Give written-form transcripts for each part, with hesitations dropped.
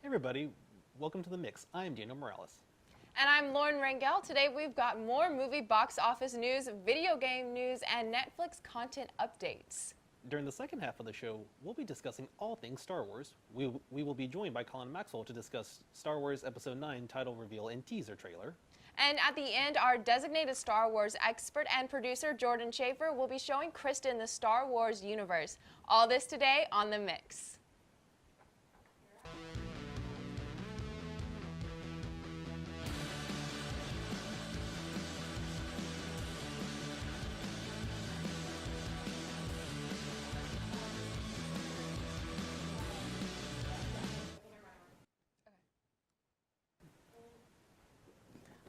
Hey everybody, welcome to The Mix. I'm Daniel Morales. And I'm Lauren Rangel. Today we've got more movie box office news, video game news, and Netflix content updates. During the second half of the show, we'll be discussing all things Star Wars. We will be joined by Collin and Maxwell to discuss Star Wars Episode 9 title reveal and teaser trailer. And at the end, our designated Star Wars expert and producer, Jordan Chaffer, will be showing Kristen the Star Wars universe. All this today on The Mix.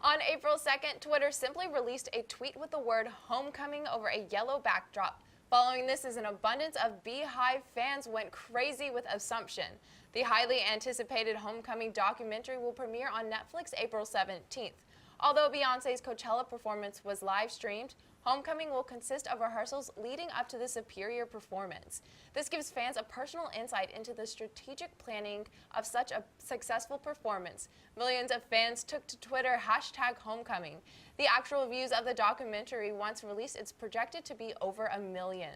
On April 2nd, Twitter simply released a tweet with the word homecoming over a yellow backdrop. Following this is an abundance of Beehive fans went crazy with Assumption. The highly anticipated Homecoming documentary will premiere on Netflix April 17th. Although Beyoncé's Coachella performance was live streamed, Homecoming will consist of rehearsals leading up to the superior performance. This gives fans a personal insight into the strategic planning of such a successful performance. Millions of fans took to Twitter #Homecoming. The actual views of the documentary, once released, is projected to be over 1 million.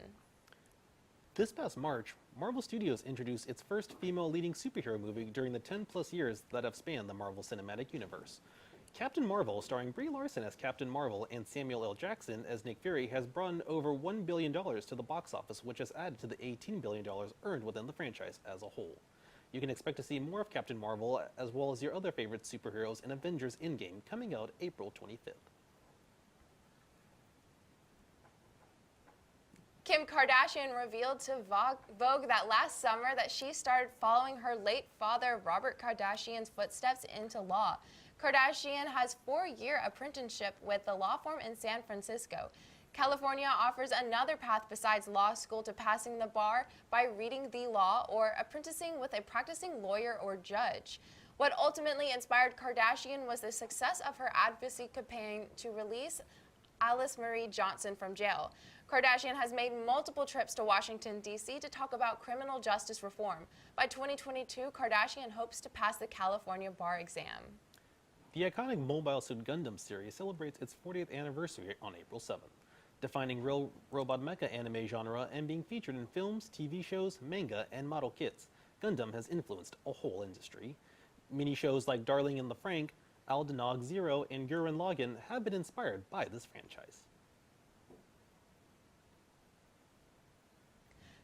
This past March, Marvel Studios introduced its first female leading superhero movie during the 10-plus years that have spanned the Marvel Cinematic Universe. Captain Marvel, starring Brie Larson as Captain Marvel and Samuel L. Jackson as Nick Fury, has brought in over $1 billion to the box office, which has added to the $18 billion earned within the franchise as a whole. You can expect to see more of Captain Marvel, as well as your other favorite superheroes in Avengers Endgame, coming out April 25th. Kim Kardashian revealed to Vogue that last summer that she started following her late father Robert Kardashian's footsteps into law. Kardashian has a 4-year apprenticeship with the law firm in San Francisco. California offers another path besides law school to passing the bar by reading the law or apprenticing with a practicing lawyer or judge. What ultimately inspired Kardashian was the success of her advocacy campaign to release Alice Marie Johnson from jail. Kardashian has made multiple trips to Washington, D.C. to talk about criminal justice reform. By 2022, Kardashian hopes to pass the California bar exam. The iconic Mobile Suit Gundam series celebrates its 40th anniversary on April 7th. Defining real robot mecha anime genre and being featured in films, TV shows, manga, and model kits, Gundam has influenced a whole industry. Mini shows like Darling in the Franxx, Aldenog Zero, and Gurren Lagann have been inspired by this franchise.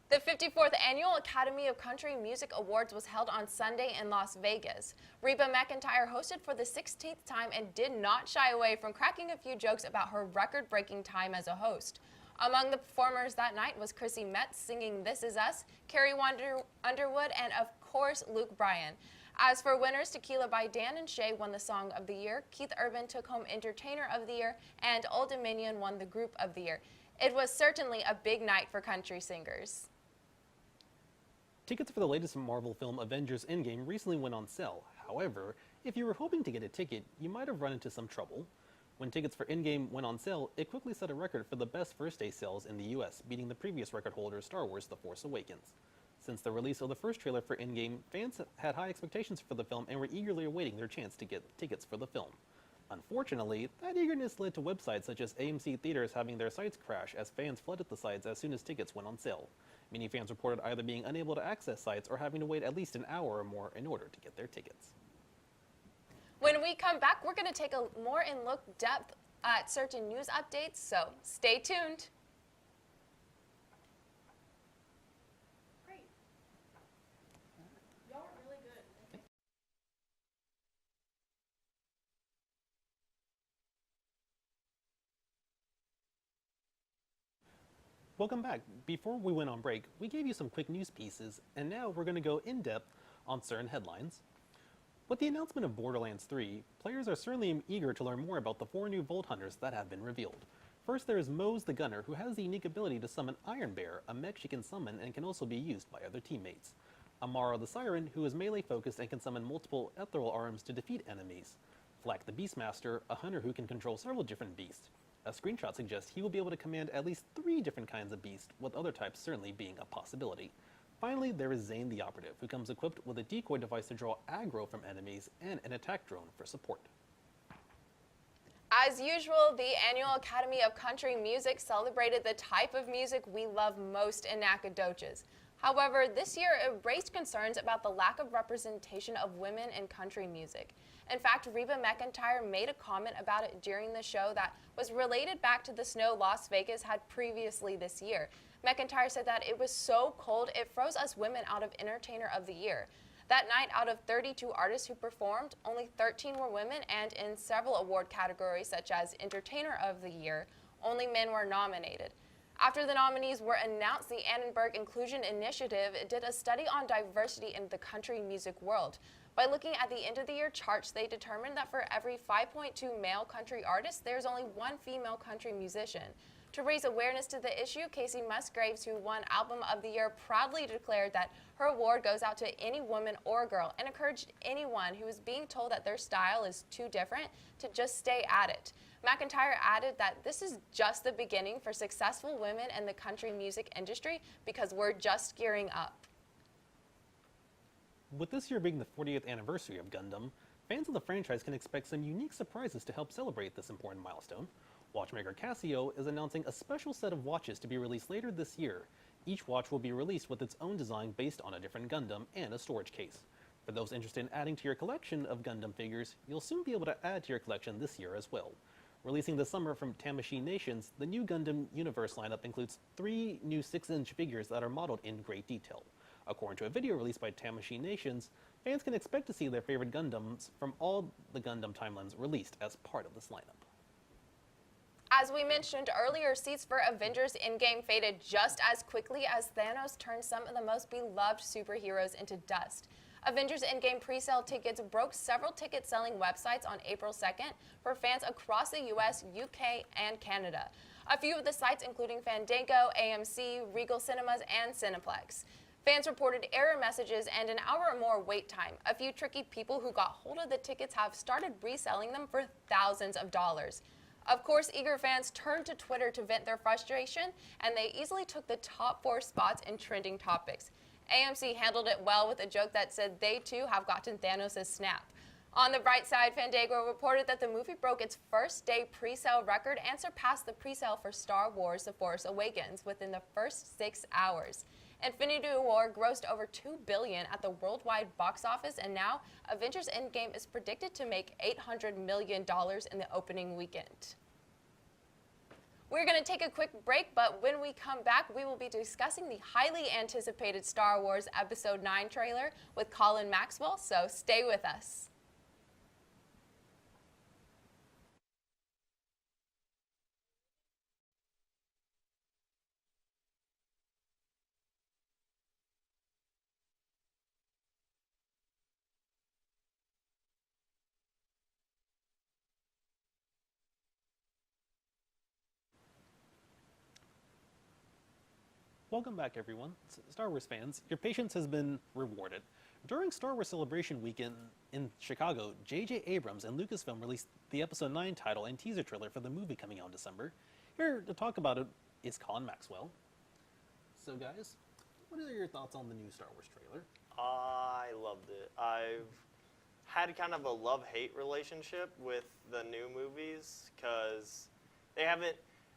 The 54th Annual Academy of Country Music Awards was held on Sunday in Las Vegas. Reba McEntire hosted for the 16th time and did not shy away from cracking a few jokes about her record-breaking time as a host. Among the performers that night was Chrissy Metz singing This Is Us, Carrie Underwood, and of course Luke Bryan. As for winners, Tequila by Dan and Shay won the Song of the Year, Keith Urban took home Entertainer of the Year, and Old Dominion won the Group of the Year. It was certainly a big night for country singers. Tickets for the latest Marvel film Avengers Endgame recently went on sale. However, if you were hoping to get a ticket, you might have run into some trouble. When tickets for Endgame went on sale, it quickly set a record for the best first-day sales in the US, beating the previous record holder Star Wars The Force Awakens. Since the release of the first trailer for Endgame, fans had high expectations for the film and were eagerly awaiting their chance to get tickets for the film. Unfortunately, that eagerness led to websites such as AMC Theaters having their sites crash as fans flooded the sites as soon as tickets went on sale. Many fans reported either being unable to access sites or having to wait at least an hour or more in order to get their tickets. When we come back, we're going to take a more in-look depth at certain news updates, so stay tuned. Great. Y'all are really good. Welcome back. Before we went on break, we gave you some quick news pieces, and now we're going to go in-depth on certain headlines. With the announcement of Borderlands 3, players are certainly eager to learn more about the 4 new Vault Hunters that have been revealed. First, there is Mose the Gunner, who has the unique ability to summon Iron Bear, a mech she can summon and can also be used by other teammates. Amara the Siren, who is melee focused and can summon multiple ethereal arms to defeat enemies. Flack the Beastmaster, a hunter who can control several different beasts. A screenshot suggests he will be able to command at least 3 different kinds of beasts, with other types certainly being a possibility. Finally, there is Zane the Operative, who comes equipped with a decoy device to draw aggro from enemies and an attack drone for support. As usual, the annual Academy of Country Music celebrated the type of music we love most in Nacogdoches. However, this year it raised concerns about the lack of representation of women in country music. In fact, Reba McEntire made a comment about it during the show that was related back to the snow Las Vegas had previously this year. McEntire said that it was so cold it froze us women out of Entertainer of the Year. That night, out of 32 artists who performed, only 13 were women, and in several award categories such as Entertainer of the Year, only men were nominated. After the nominees were announced, the Annenberg Inclusion Initiative did a study on diversity in the country music world. By looking at the end-of-the-year charts, they determined that for every 5.2 male country artists, there's only one female country musician. To raise awareness to the issue, Casey Musgraves, who won Album of the Year, proudly declared that her award goes out to any woman or girl and encouraged anyone who is being told that their style is too different to just stay at it. McEntire added that this is just the beginning for successful women in the country music industry because we're just gearing up. With this year being the 40th anniversary of Gundam, fans of the franchise can expect some unique surprises to help celebrate this important milestone. Watchmaker Casio is announcing a special set of watches to be released later this year. Each watch will be released with its own design based on a different Gundam and a storage case. For those interested in adding to your collection of Gundam figures, you'll soon be able to add to your collection this year as well. Releasing this summer from Tamashii Nations, the new Gundam Universe lineup includes 3 new 6-inch figures that are modeled in great detail. According to a video released by Tamashii Nations, fans can expect to see their favorite Gundams from all the Gundam timelines released as part of this lineup. As we mentioned earlier, seats for Avengers Endgame faded just as quickly as Thanos turned some of the most beloved superheroes into dust. Avengers Endgame pre-sale tickets broke several ticket-selling websites on April 2nd for fans across the US, UK, and Canada. A few of the sites including Fandango, AMC, Regal Cinemas, and Cineplex. Fans reported error messages and an hour or more wait time. A few tricky people who got hold of the tickets have started reselling them for thousands of dollars. Of course, eager fans turned to Twitter to vent their frustration, and they easily took the top 4 spots in trending topics. AMC handled it well with a joke that said they too have gotten Thanos' snap. On the bright side, Fandango reported that the movie broke its first day pre-sale record and surpassed the pre-sale for Star Wars The Force Awakens within the first 6 hours. Infinity War grossed over $2 billion at the worldwide box office, and now Avengers Endgame is predicted to make $800 million in the opening weekend. We're going to take a quick break, but when we come back, we will be discussing the highly anticipated Star Wars Episode 9 trailer with Collin Maxwell, so stay with us. Welcome back, everyone. Star Wars fans, your patience has been rewarded. During Star Wars Celebration Weekend in Chicago, J.J. Abrams and Lucasfilm released the Episode 9 title and teaser trailer for the movie coming out in December. Here to talk about it is Collin Maxwell. So guys, what are your thoughts on the new Star Wars trailer? I loved it. I've had kind of a love-hate relationship with the new movies because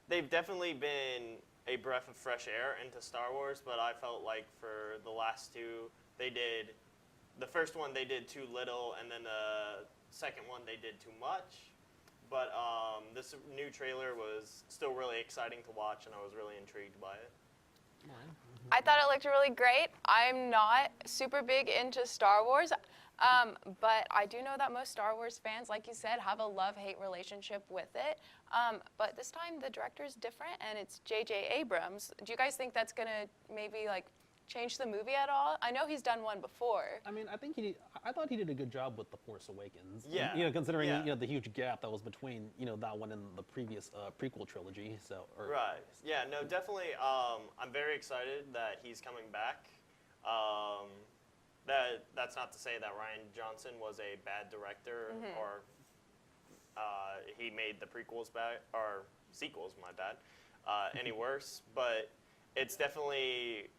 they've definitely been a breath of fresh air into Star Wars, but I felt like for the last two, the first one they did too little, and then the second one they did too much. But this new trailer was still really exciting to watch, and I was really intrigued by it. I thought it looked really great. I'm not super big into Star Wars, but I do know that most Star Wars fans, like you said, have a love-hate relationship with it. But this time the director's different, and it's J.J. Abrams. Do you guys think that's going to maybe like change the movie at all? I know he's done one before. I mean, I thought he did a good job with The Force Awakens. Yeah. Considering the huge gap that was between that one and the previous prequel trilogy. Right. Yeah. No. Definitely. I'm very excited that he's coming back. That's not to say that Rian Johnson was a bad director or he made the prequels bad or sequels, my bad, any worse. But it's definitely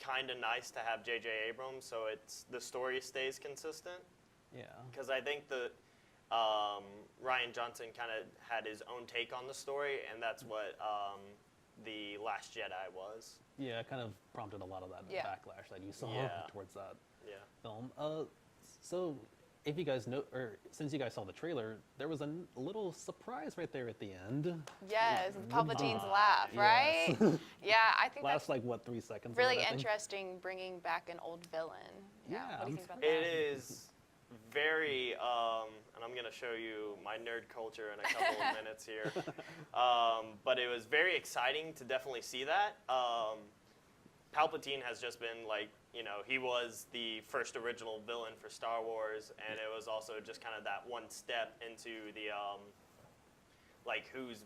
kind of nice to have J.J. Abrams, so the story stays consistent. Yeah. Because I think Rian Johnson kind of had his own take on the story, and that's what The Last Jedi was. Yeah, it kind of prompted a lot of that backlash that you saw towards that film. So, if you guys know, or since you guys saw the trailer, there was a little surprise right there at the end. Yes, Palpatine's laugh, right? Yes. Yeah, I think Last that's 3 seconds. of really it, I think. interesting, bringing back an old villain. Yeah. What do you think about that? It is very, and I'm going to show you my nerd culture in a couple of minutes here, but it was very exciting to definitely see that. Palpatine has just been like, he was the first original villain for Star Wars, and it was also just kind of that one step into the, who's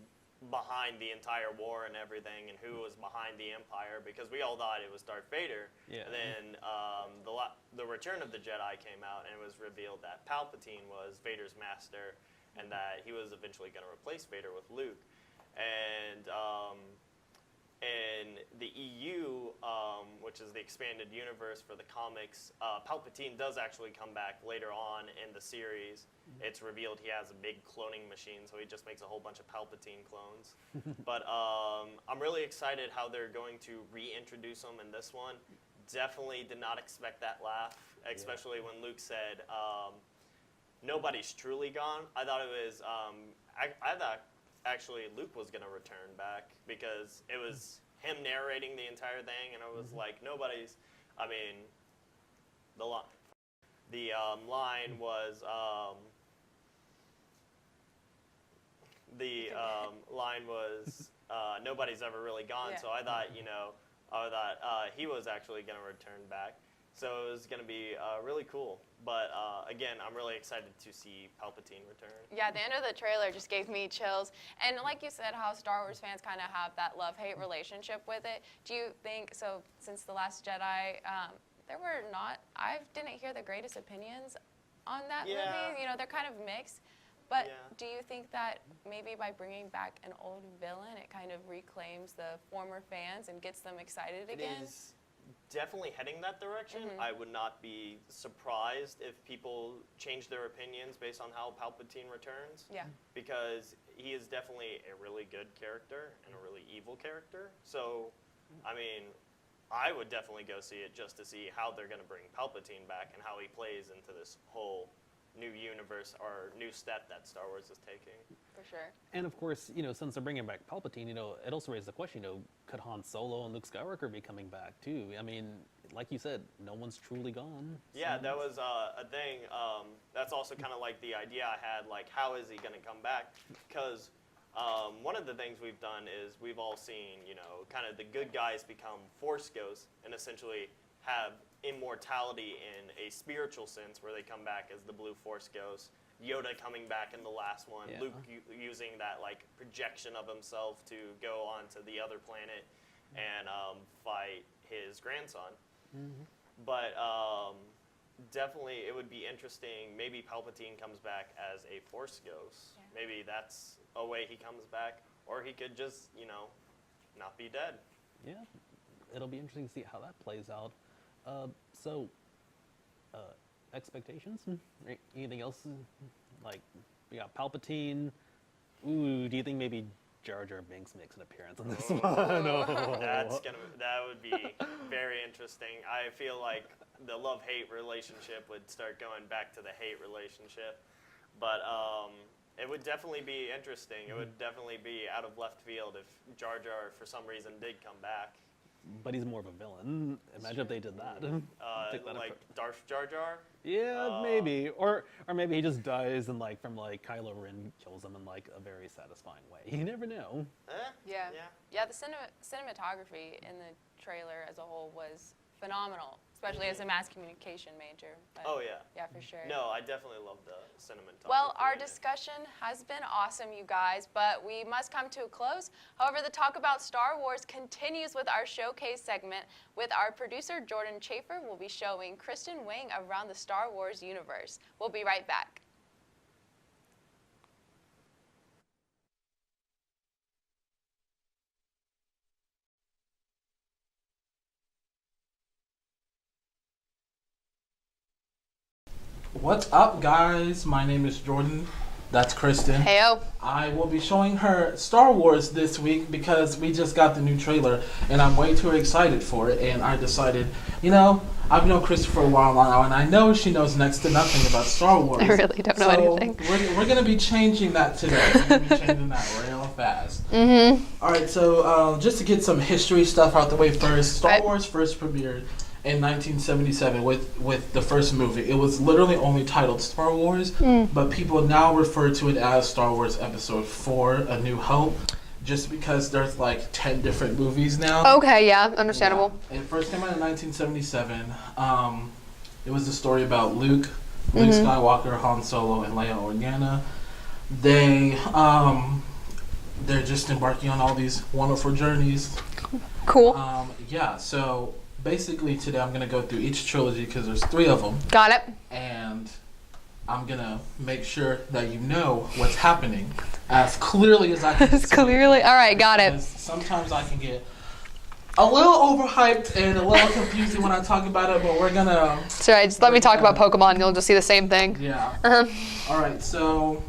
behind the entire war and everything, and who was behind the Empire, because we all thought it was Darth Vader. Yeah. And then the Return of the Jedi came out, and it was revealed that Palpatine was Vader's master, and that he was eventually going to replace Vader with Luke. And in the EU, which is the expanded universe for the comics, Palpatine does actually come back later on in the series. It's revealed he has a big cloning machine, so he just makes a whole bunch of Palpatine clones. But I'm really excited how they're going to reintroduce him in this one. Definitely did not expect that laugh, especially when Luke said, nobody's truly gone. I thought it was, I thought actually Luke was going to return back, because it was him narrating the entire thing, and I was like, nobody's, I mean, the line was, nobody's ever really gone, so I thought, he was actually going to return back. So it was going to be really cool. But again, I'm really excited to see Palpatine return. Yeah, the end of the trailer just gave me chills. And like you said, how Star Wars fans kind of have that love-hate relationship with it. Do you think, so since The Last Jedi, I didn't hear the greatest opinions on that movie. They're kind of mixed. But do you think that maybe by bringing back an old villain, it kind of reclaims the former fans and gets them excited again? It is definitely heading that direction. I would not be surprised if people change their opinions based on how Palpatine returns. Yeah. Because he is definitely a really good character and a really evil character. So, I mean, I would definitely go see it just to see how they're going to bring Palpatine back and how he plays into this whole new universe or new step that Star Wars is taking. For sure. And of course, since they're bringing back Palpatine, it also raises the question, could Han Solo and Luke Skywalker be coming back too? I mean, like you said, no one's truly gone. Yeah, that was a thing. That's also kind of like the idea I had, like, how is he going to come back? Because one of the things we've done is we've all seen, kind of the good guys become Force ghosts and essentially have immortality in a spiritual sense, where they come back as the blue Force ghost. Yoda coming back in the last one. Yeah. Luke using that projection of himself to go on to the other planet and fight his grandson. But definitely it would be interesting. Maybe Palpatine comes back as a Force ghost. Yeah. Maybe that's a way he comes back, or he could just not be dead. Yeah, it'll be interesting to see how that plays out. Expectations? Anything else? Like, we got Palpatine. Ooh, do you think maybe Jar Jar Binks makes an appearance on this one? Oh. That would be very interesting. I feel like the love-hate relationship would start going back to the hate relationship. But it would definitely be interesting. It would definitely be out of left field if Jar Jar, for some reason, did come back. But he's more of a villain. Imagine if they did that. Like Darth Jar Jar? Yeah, maybe. Or maybe he just dies and from Kylo Ren kills him in a very satisfying way. You never know. Yeah. The cinematography in the trailer as a whole was phenomenal, especially as a mass communication major. But oh, yeah. Yeah, for sure. No, I definitely love the cinematography. Well, our discussion has been awesome, you guys, but we must come to a close. However, the talk about Star Wars continues with our showcase segment with our producer, Jordan Chaffer, will be showing Kristen Wing around the Star Wars universe. We'll be right back. What's up, guys? My name is Jordan. That's Kristen. Heyo. I will be showing her Star Wars this week because we just got the new trailer and I'm way too excited for it. And I decided, I've known Kristen for a while now and I know she knows next to nothing about Star Wars. I really don't know anything. We're going to be changing that today. We're going to be changing that real fast. Mm-hmm. All right, so just to get some history stuff out the way first, Star Right. Wars first premiered in 1977 with the first movie. It was literally only titled Star Wars, but people now refer to it as Star Wars Episode 4, A New Hope, just because there's like 10 different movies now. Okay, yeah, understandable. Yeah. It first came out in 1977. It was the story about Luke Skywalker, Han Solo, and Leia Organa. They're just embarking on all these wonderful journeys. Cool. So basically today I'm going to go through each trilogy because there's 3 of them. Got it. And I'm going to make sure that you know what's happening as clearly as I can. As clearly. All right, got it. Because sometimes I can get a little overhyped and a little confusing when I talk about it, but we're going to... It's all right. Just let me talk about Pokemon and you'll just see the same thing. Yeah. Uh-huh. All right, so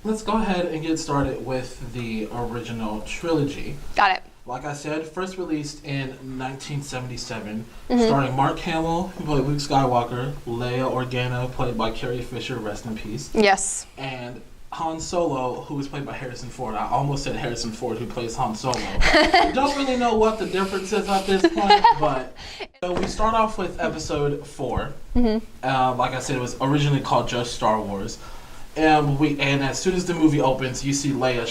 let's go ahead and get started with the original trilogy. Got it. Like I said, first released in 1977, starring Mark Hamill, who played Luke Skywalker, Leia Organa, played by Carrie Fisher, rest in peace, Yes. and Han Solo, who was played by Harrison Ford. I almost said Harrison Ford, who plays Han Solo. I don't really know what the difference is at this point, but so we start off with Episode 4. Like I said, it was originally called just Star Wars. And as soon as the movie opens, you see Leia.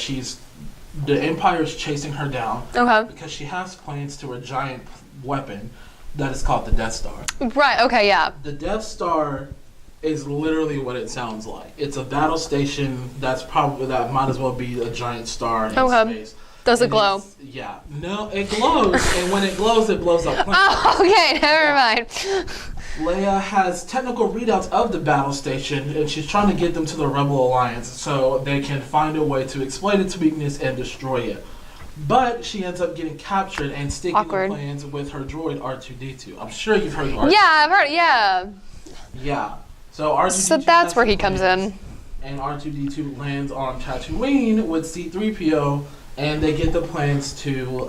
The Empire is chasing her down Okay. because she has plans to a giant weapon that is called the Death Star. Right, okay, yeah. The Death Star is literally what it sounds like. It's a battle station that might as well be a giant star in space. Does it And glow? Yeah. No, it glows, and when it blows up planets. Oh, okay, never mind. Leia has technical readouts of the battle station, and she's trying to get them to the Rebel Alliance so they can find a way to exploit its weakness and destroy it. But she ends up getting captured and sticking Awkward. the plans with her droid R2-D2. I'm sure you've heard of R2-D2. Yeah, I've heard it, yeah. Yeah. So R2-D2 So that's has where he the comes plans, in. And R2-D2 lands on Tatooine with C-3PO, and they get the plans to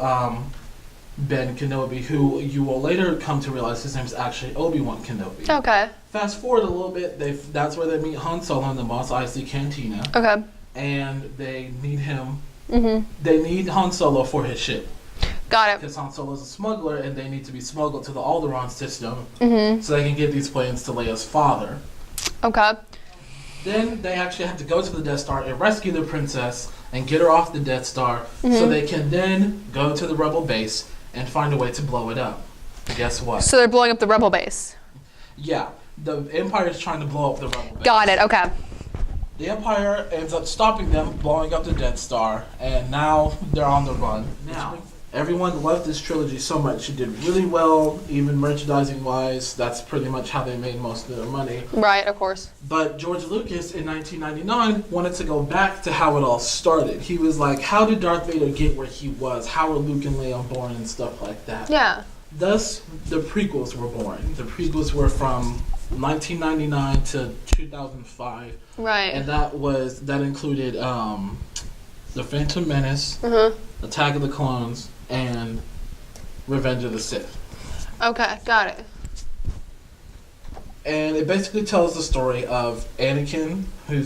Ben Kenobi, who you will later come to realize his name is actually Obi-Wan Kenobi. Okay. Fast forward a little bit, that's where they meet Han Solo in the Mos Eisley Cantina, Okay. and they need him. They need Han Solo for his ship Got it. because Han Solo is a smuggler, and they need to be smuggled to the Alderaan system so they can get these planes to Leia's father. Okay. Then they actually have to go to the Death Star and rescue the princess and get her off the Death Star so they can then go to the Rebel base and find a way to blow it up. Guess what? So they're blowing up the Rebel base. Yeah, the Empire is trying to blow up the Rebel base. Got it, okay. The Empire ends up stopping them, blowing up the Death Star, and now they're on the run. Now, everyone loved this trilogy so much. It did really well, even merchandising-wise. That's pretty much how they made most of their money. Right, of course. But George Lucas, in 1999, wanted to go back to how it all started. He was like, how did Darth Vader get where he was? How were Luke and Leia born and stuff like that? Yeah. Thus, the prequels were born. The prequels were from 1999 to 2005. Right. And that included The Phantom Menace, Attack of the Clones, and Revenge of the Sith. Okay, got it. And it basically tells the story of Anakin, who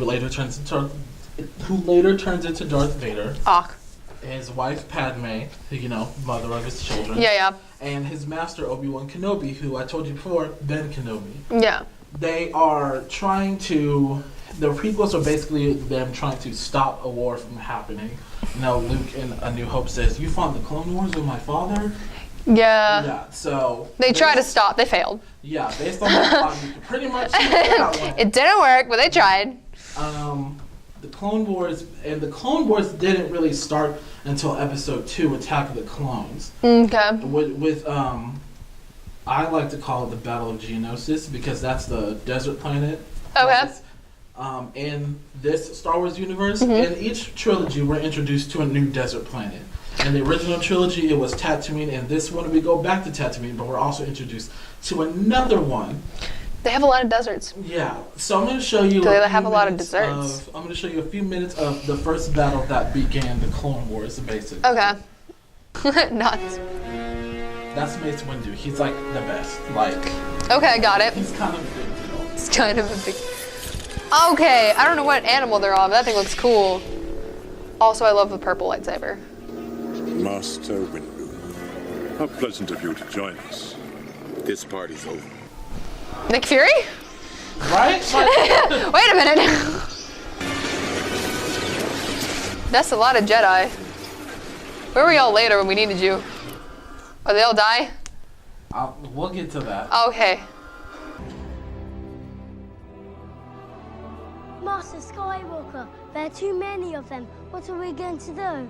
later turns into Darth Vader. Awk. His wife Padme, mother of his children. Yeah, yeah. And his master Obi-Wan Kenobi, who I told you before, Ben Kenobi. Yeah. They are trying to. The prequels are basically them trying to stop a war from happening. Luke in A New Hope says, "You fought the Clone Wars with my father." Yeah. Yeah. So They tried to stop. They failed. Yeah, based on that plot, you can pretty much see that one. It didn't work, but they tried. The Clone Wars didn't really start until Episode 2, Attack of the Clones. Okay. With I like to call it the Battle of Geonosis because that's the desert planet. Okay. In this Star Wars universe, in each trilogy, we're introduced to a new desert planet. In the original trilogy, it was Tatooine, and this one we go back to Tatooine, but we're also introduced to another one. They have a lot of deserts. Yeah. So I'm going to show you. Do a they few have a lot of minutes desserts? I'm going to show you a few minutes of the first battle that began the Clone Wars, basically. Okay. Nuts. That's Mace Windu. He's like the best. Like. Okay, got it. He's kind of a big deal. It's kind of a big. Okay, I don't know what animal they're on, but that thing looks cool. Also, I love the purple lightsaber. Master Windu, how pleasant of you to join us. This party's over. Nick Fury? Right? Like, Wait a minute. That's a lot of Jedi. Where were y'all later when we needed you? Oh, they all die? we'll get to that. Okay. Master Skywalker, there are too many of them. What are we going to do?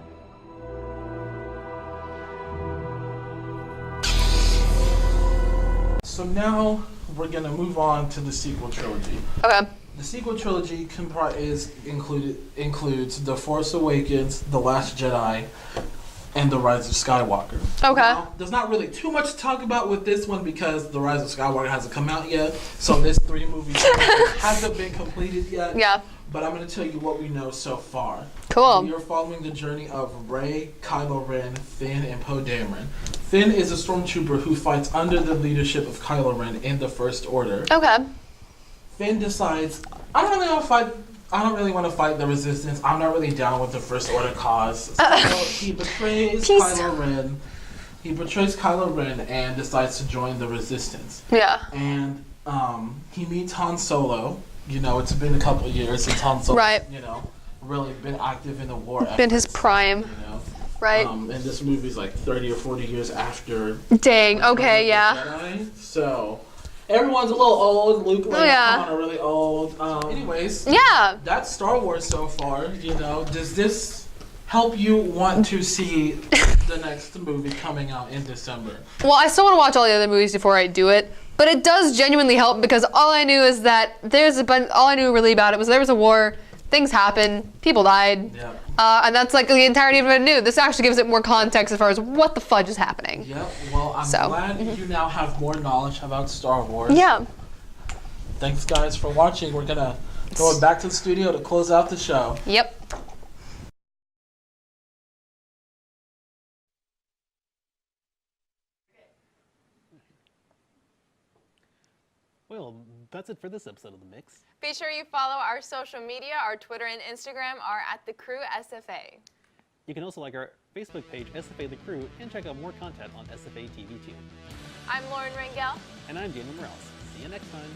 So now we're gonna move on to the sequel trilogy. Okay. The sequel trilogy includes The Force Awakens, The Last Jedi, and The Rise of Skywalker. Okay. Now, there's not really too much to talk about with this one because The Rise of Skywalker hasn't come out yet, so this 3 movies hasn't been completed yet. Yeah. But I'm going to tell you what we know so far. Cool. We are following the journey of Rey, Kylo Ren, Finn, and Poe Dameron. Finn is a stormtrooper who fights under the leadership of Kylo Ren in the First Order. Okay. Finn decides, I don't really want to fight the Resistance. I'm not really down with the First Order cause. So he betrays Kylo Ren. He betrays Kylo Ren and decides to join the Resistance. Yeah. And he meets Han Solo. You know, it's been a couple of years since Han Solo, Right. you know, really been active in the war. Been his efforts, prime. You know? Right. And this movie's like 30 or 40 years after. Dang. Okay. Yeah. Jedi. So everyone's a little old. Luke and yeah. Han are really old. Anyways. Yeah. That's Star Wars so far. You know, does this help you want to see the next movie coming out in December? Well, I still want to watch all the other movies before I do it. But it does genuinely help because all I knew is that all I knew really about it was there was a war, things happened, people died. Yeah. And that's like the entirety of what I knew. This actually gives it more context as far as what the fudge is happening. Yep. Well, I'm glad you now have more knowledge about Star Wars. Yeah. Thanks, guys, for watching. We're going to go back to the studio to close out the show. Yep. Well, that's it for this episode of The Mix. Be sure you follow our social media. Our Twitter and Instagram are @thecrewSFA. You can also like our Facebook page, SFA The Crew, and check out more content on SFA TV too. I'm Lauren Rangel. And I'm Daniel Morales. See you next time.